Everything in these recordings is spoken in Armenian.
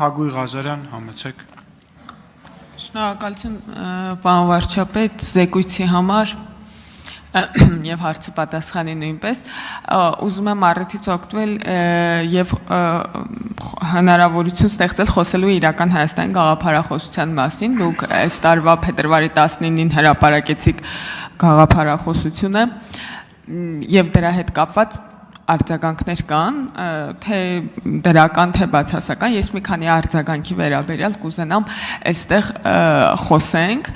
Փագույ Ղազարյան, համեցեք։ Շնորհակալություն պարոն վարչապետ զեկույցի համար եւ հարցի պատասխանի նույնպես ուզում եմ առիթից օգտվել եւ հնարավորություն ստեղծել խոսելու իրական Հայաստանի գաղափարախոսության մասին դուք այս տարվա փետրվարի 19-ին հրապարակեցիք գաղափարախոսությունը եւ դրա հետ կապված արձագանքներ կան, թե դրական, թե բացասական, ես մի քանի արձագանքի վերաբերյալ կուզենամ այստեղ խոսենք,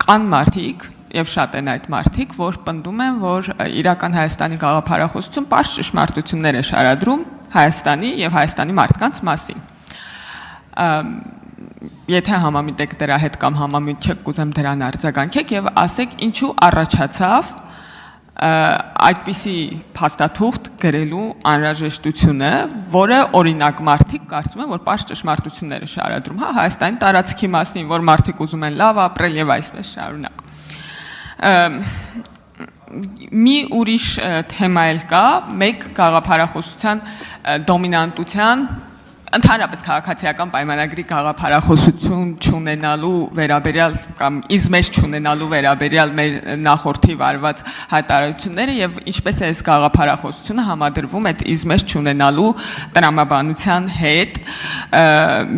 կան մարդիկ, եւ շատ են այդ մարդիկ, որ պնդում են, որ իրական Հայաստանի գաղափարախոսություն պարզ ճշմարտություններ է շարադրում Հայաստանի եւ Հայաստանի մարդկանց մասին։ Եթե համամիտ եք դրա հետ կամ համամիտ չեք, կուզեմ դրան արձագանքեք եւ ասեք ինչու առաջացավ այդպիսի փաստաթուղթ գրելու անհրաժեշտությունը, որը օրինակ մարդիկ կարծում են, որ պարզ ճշմարտություններ է շարադրում, հա, Հայաստանի տարածքի մասին, որ մարդիկ ուզում են լավ ապրել եւ այսպես շարունակ։ Մի ուրիշ թեմա էլ կա, մեկ գաղափարախոսության դոմինանտության ընդհանրապես քաղաքացիական պայմանագրի գաղափարախոսություն չունենալու վերաբերյալ կամ իզմեջ չունենալու վերաբերյալ մեր նախորդի վարված հայտարարությունները եւ ինչպես է այս գաղափարախոսությունը համադրվում այդ իզմեջ չունենալու տրամաբանության հետ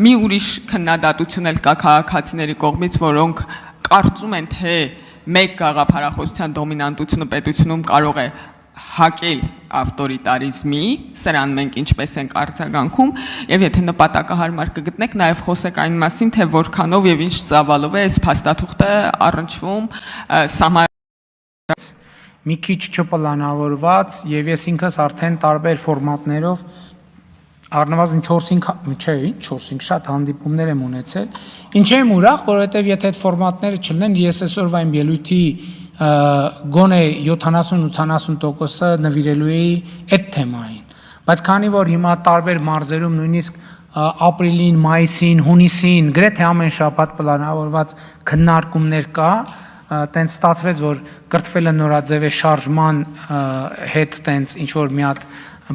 մի ուրիշ քննադատություն էլ կա քաղաքացիների կողմից, որոնք կարծում են, թե մեկ գաղափարախոսության դոմինանտությունը պետությունում կարող է հակել ավտորիտարիզմի, սրան մենք ինչպես ենք արձագանքում եւ եթե նպատակահարմար կգտնեք նաեւ խոսեք այն մասին, թե որքանով եւ ինչ ծավալով է այս փաստաթուղթը առնչվում մի քիչ չպլանավորված եւ ես ինքս արդեն տարբեր ֆորմատներով առնվազն 4-5 շատ հանդիպումներ եմ ունեցել։ Ինչ եմ ուրախ, որովհետեւ եթե այդ ֆորմատները չլինեն, ես այսօրվա իմ ելույթի գոնե 70-80%-ը նվիրելու էի այդ թեմային, բայց քանի որ հիմա տարբեր մարզերում նույնիսկ ապրիլին, մայիսին, հունիսին գրեթե ամեն շաբաթ պլանավորված քննարկումներ կա, տենց ստացվեց, որ կրթվելը նորաձև է շարժման հետ տենց ինչ որ մի հատ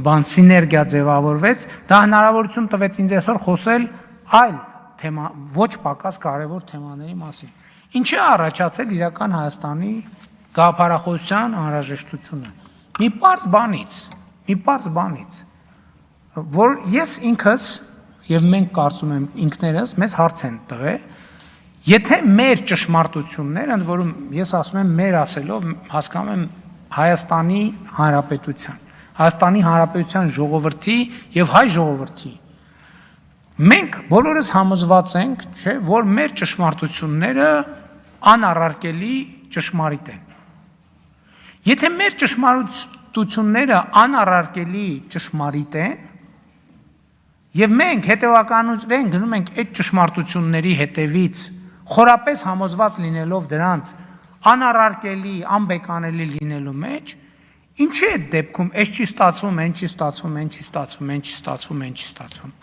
բան սիներգիա ձևավորվեց, դա հնարավորություն տվեց ինձ այսօր խոսել այլ թեմա, ոչ պակաս կարևոր թեմաների մասին։ Ինչի է առաջացել իրական Հայաստանի գաղափարախոսության անհրաժեշտությունը։ Մի պարզ բանից, որ ես ինքս եւ մենք կարծում եմ ինքներս մեզ հարց են տվել, եթե մեր ճշմարտությունները, ընդ որում ես ասում եմ մեր ասելով հասկանում եմ Հայաստանի Հանրապետության ժողովրդի եւ հայ ժողովրդի մենք բոլորս համոզված ենք, չէ, որ մեր ճշմարտությունները անառարկելի ճշմարիտ են։ Եթե մեր ճշմարտությունները անառարկելի ճշմարիտ են, եւ մենք հետեւականորեն գնում ենք այդ ճշմարտությունների հետևից, խորապես համոզված լինելով դրանց անառարկելի, անբեկանելի լինելու մեջ, ինչի է դեպքում այս չի ստացվում, այն չի ստացվում, այն չի ստացվում, այն չի ստացվում, այն չի ստացվում։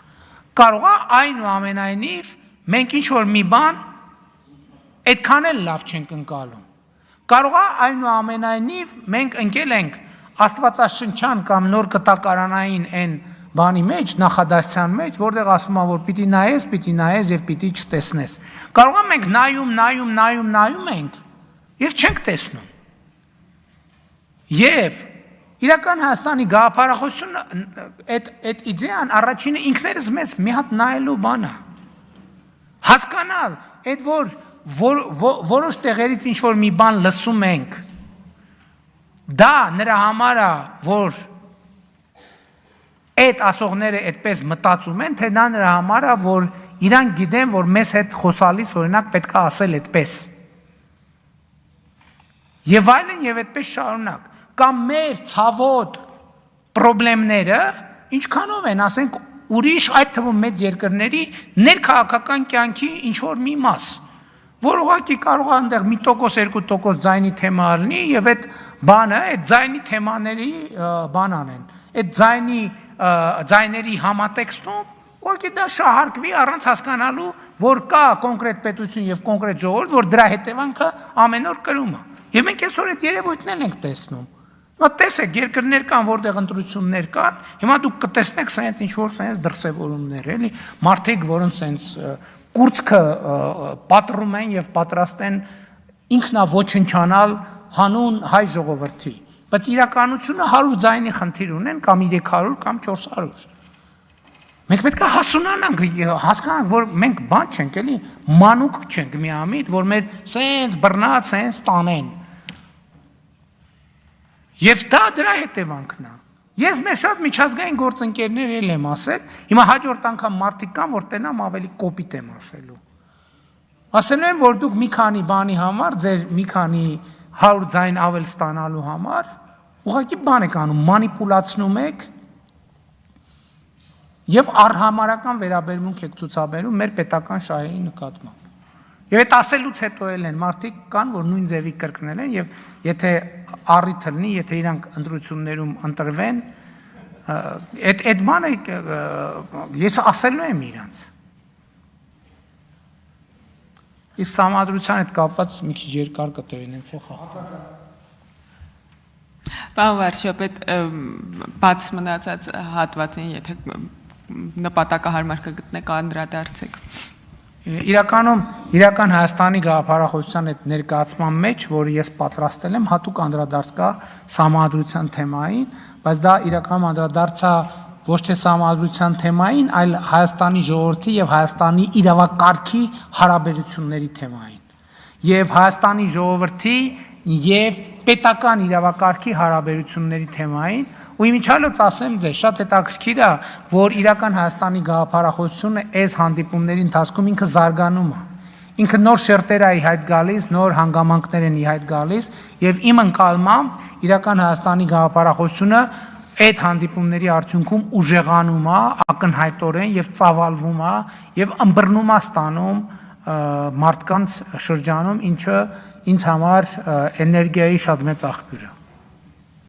Կարող է այնուամենայնիվ մենք ինչ որ մի բան այդքան էլ լավ չենք ընկալում։ Կարող է այնուամենայնիվ մենք ընկել ենք աստվածաշնչյան կամ նոր կտակարանային այն բանի մեջ, նախադասության մեջ, որտեղ ասում է, որ պիտի նայես եւ պիտի չտեսնես։ Կարող է մենք նայում ենք եւ չենք տեսնում։ Եվ իրական Հայաստանի գաղափարախոսությունը այդ իդեան առաջինը ինքներս մեզ մի հատ նայելու բան է։ Հասկանալ, այդ որ որոշ տեղերից ինչ որ մի բան լսում ենք, դա նրա համար է, որ այդ ասողները այդպես մտածում են, թե նա նրա համար է, որ իրանք գիտեն, որ մեզ հետ խոսալիս օրինակ պետք է ասել այդպես։ Եվ այլն եւ այդպես շարունակ։ Կամ մեր ցավոտ պրոբլեմները ինչքանով են, ասենք, ուրիշ այդ թվում մեծ երկրների ներքաղաքական կյանքի ինչ որ մի մաս, որ ուղղակի կարող է այնտեղ 1%-2% ձայնի թեմա լինի եւ այդ բանը, այդ ձայնի թեմաների բան անեն։ Այդ ձայների համատեքստում ուղղակի դա շահարկվի առանց հասկանալու, որ կա կոնկրետ պետություն եւ կոնկրետ ժողովուրդ, որ դրա հետևանքը ամեն օր կրում է։ Եվ մենք այսօր այդ երևույթներն ենք տեսնում։ Տեսեք, երկրներ կան, որտեղ ընտրություններ կան, հիմա դուք կտեսնեք սենց ինչ-որ սենց դրսևորումներ, էլի, մարդիկ, որոնց սենց կուրծքը պատռում են եւ պատրաստ են ինքնաոչնչանալ հանուն հայ ժողովրդի, բայց իրականությունը 100 ձայնի խնդիր ունեն կամ 300 կամ 400։ Մենք պետք է հասունանանք, հասկանանք, որ մենք բան չենք, էլի, մանուկ չենք միամիտ, որ մեր սենց բռնած, սենց տանեն։ Եվ դա դրա հետևանքն է։ Ես մեր շատ միջազգային գործընկերներ եմ ասել, հիմա հաջորդ անգամ մարդիկ կան, որ տենամ ավելի կոպիտ եմ ասելու։ Ասելու եմ, որ դուք մի քանի բանի համար, ձեր մի քանի 100 ձայն ավել ստանալու համար, ուղղակի բան եք անում, մանիպուլացնում եք եւ արհամարական վերաբերմունք եք ցուցաբերում մեր պետական շահերի նկատմամբ։ Եվ այդ ասելուց հետո էլ են մարդիկ կան, որ նույն ձևի կրկնել են եւ եթե առիթ լինի, եթե իրանք ընտրություններում ընտրվեն, այդ բանը ես ասելու եմ իրանց։ Իսկ համադրության հետ կապված մի քիչ երկար կտևեն հենց խաղ։ Պարոն վարչապետ, բաց մնացած հատվածին, եթե նպատակահարմար կգտնեք, անդրադարձեք։ Իրական Հայաստանի գաղափարախոսության այդ ներկայացման մեջ, որ ես պատրաստել եմ, հատուկ անդրադարձ կա համադրության թեմային, բայց դա իրականում անդրադարձա ոչ թե համադրության թեմային, այլ Հայաստանի ժողովրդի եւ Հայաստանի իրավակարգի հարաբերությունների թեմային։ Եվ Հայաստանի ժողովրդի եւ պետական իրավակարգի հարաբերությունների թեմային, ու իմիջիալոց ասեմ ձեզ, շատ հետաքրքիր է, որ իրական Հայաստանի գաղափարախոսությունը այս հանդիպումների ընթացքում ինքը զարգանում է։ Ինքը նոր շերտեր է ի հայտ գալիս, նոր հանգամանքներ են ի հայտ գալիս, եւ իմ ընկալմամբ իրական Հայաստանի գաղափարախոսությունը այդ հանդիպումների արդյունքում ուժեղանում է, ակնհայտորեն եւ ծավալվում է եւ ըմբռնում է ստանում մարդկանց շրջանում, ինչը ինձ համար էներգիայի շատ մեծ աղբյուր է։